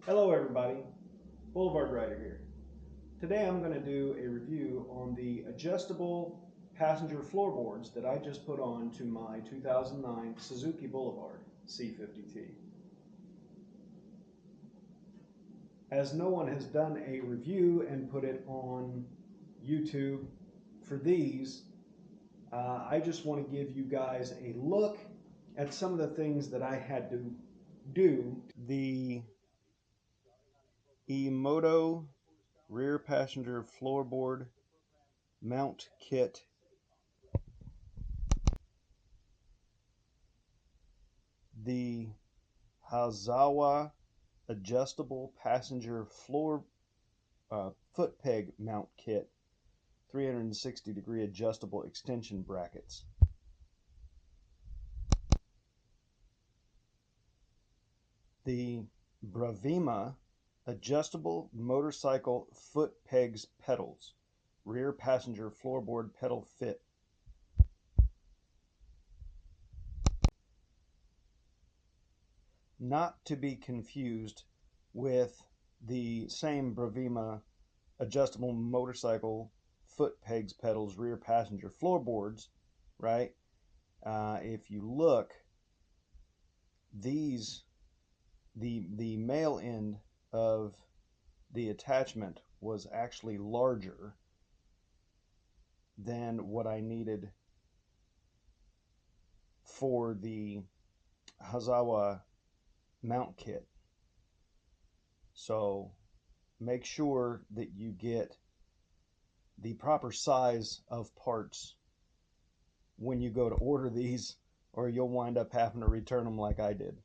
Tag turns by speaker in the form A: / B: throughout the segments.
A: Hello everybody, Boulevard Rider here. Today I'm going to do a review on the adjustable passenger floorboards that I just put on to my 2009 Suzuki Boulevard C50T. As no one has done a review and put it on YouTube for these, I just want to give you guys a look at some of the things that I had to do. The YYMOTO rear passenger floorboard mount kit, the Hazawa Adjustable Passenger Footpeg mount kit, 360-degree adjustable extension brackets, the Bravema adjustable motorcycle foot pegs pedals, rear passenger floorboard pedal fit, not to be confused with the same Bravema adjustable motorcycle foot pegs pedals rear passenger floorboards, right? If you look, these the male end of the attachment was actually larger than what I needed for the Hazawa mount kit. So make sure that you get the proper size of parts when you go to order these, or you'll wind up having to return them like I did.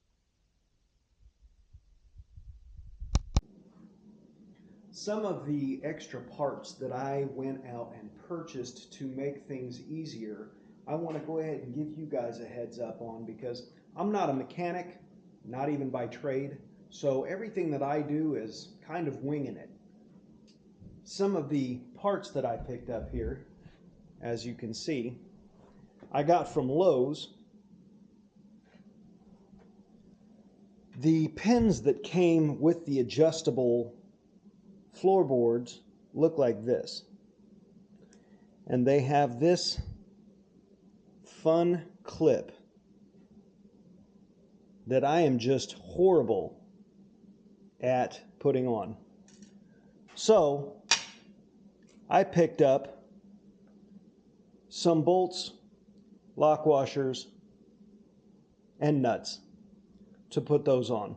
A: Some of the extra parts that I went out and purchased to make things easier, I want to go ahead and give you guys a heads up on, because I'm not a mechanic, not even by trade, so everything that I do is kind of winging it. Some of the parts that I picked up here, as you can see, I got from Lowe's. The pins that came with the adjustable floorboards look like this, and they have this fun clip that I am just horrible at putting on. So I picked up some bolts, lock washers, and nuts to put those on.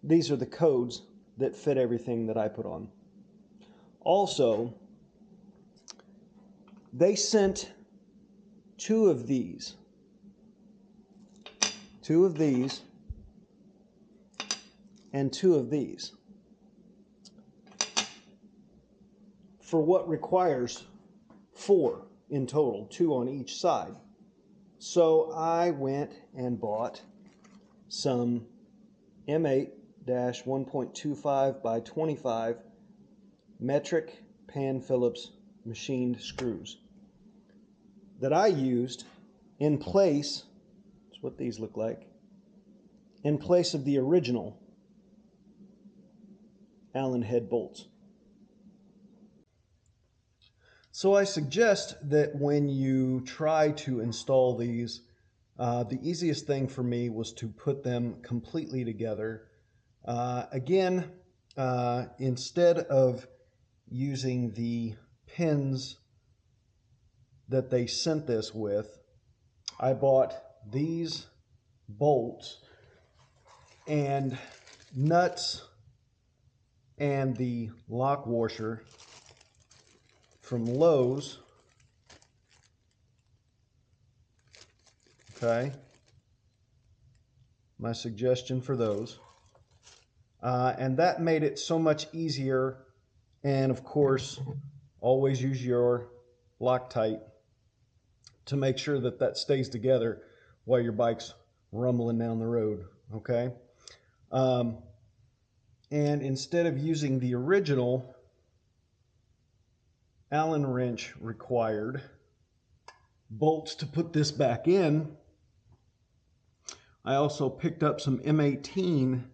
A: These are the codes that fit everything that I put on. Also, they sent two of these, and two of these, for what requires 4 in total, 2 on each side. So I went and bought some M8-1.25 by 25 metric Pan Phillips machined screws that I used in place, that's what these look like, in place of the original Allen head bolts. So I suggest that when you try to install these, the easiest thing for me was to put them completely together. Again, instead of using the pins that they sent this with, I bought these bolts and nuts and the lock washer from Lowe's. Okay, my suggestion for those. And that made it so much easier. And of course, always use your Loctite to make sure that that stays together while your bike's rumbling down the road, okay? And instead of using the original Allen wrench required bolts to put this back in, I also picked up some M18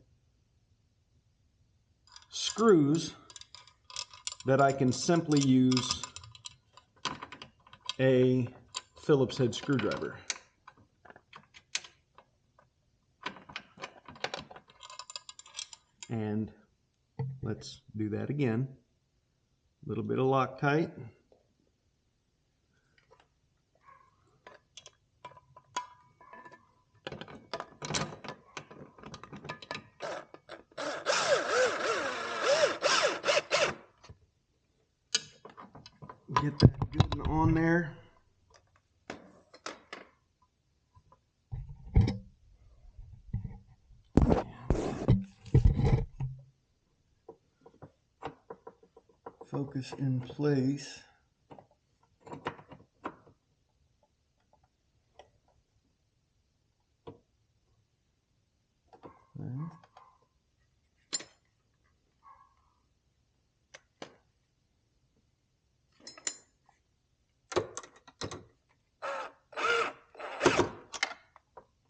A: screws that I can simply use a Phillips head screwdriver. And let's do that again. A little bit of Loctite. Get that good and on there. Focus in place. Okay.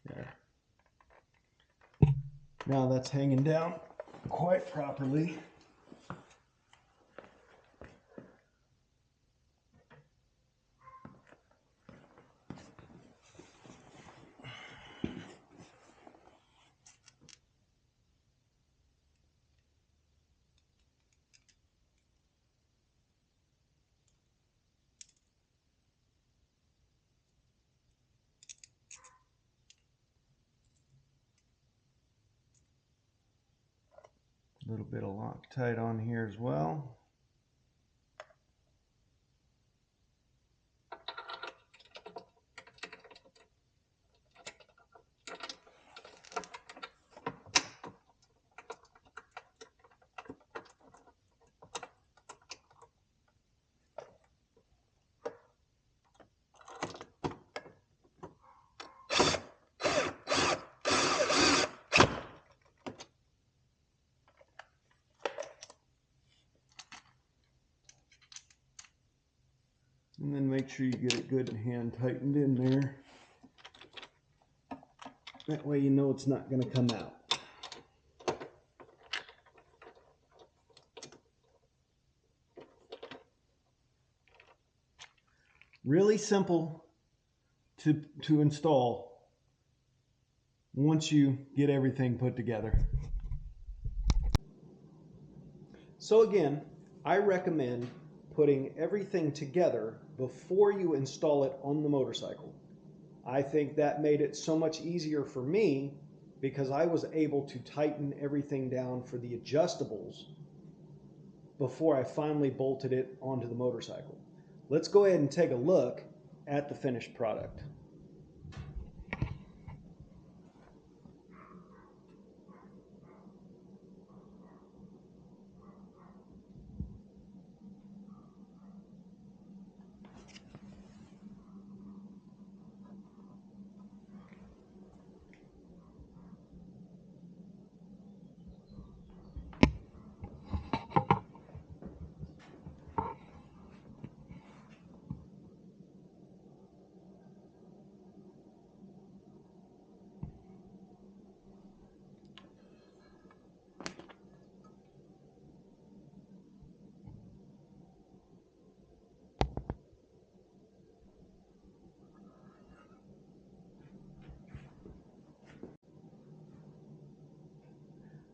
A: There. Now that's hanging down quite properly. A little bit of Loctite on here as well. And then make sure you get it good and hand tightened in there. That way you know it's not going to come out. Really simple to install once you get everything put together. So again, I recommend putting everything together before you install it on the motorcycle. I think that made it so much easier for me because I was able to tighten everything down for the adjustables before I finally bolted it onto the motorcycle. Let's go ahead and take a look at the finished product.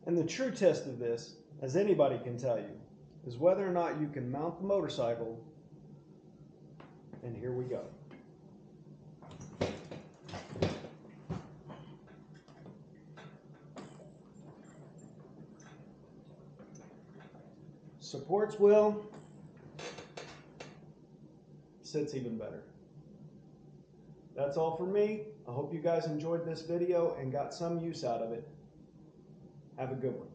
A: And the true test of this, as anybody can tell you, is whether or not you can mount the motorcycle. And here we go. Supports well, sits even better. That's all for me. I hope you guys enjoyed this video and got some use out of it. Have a good one.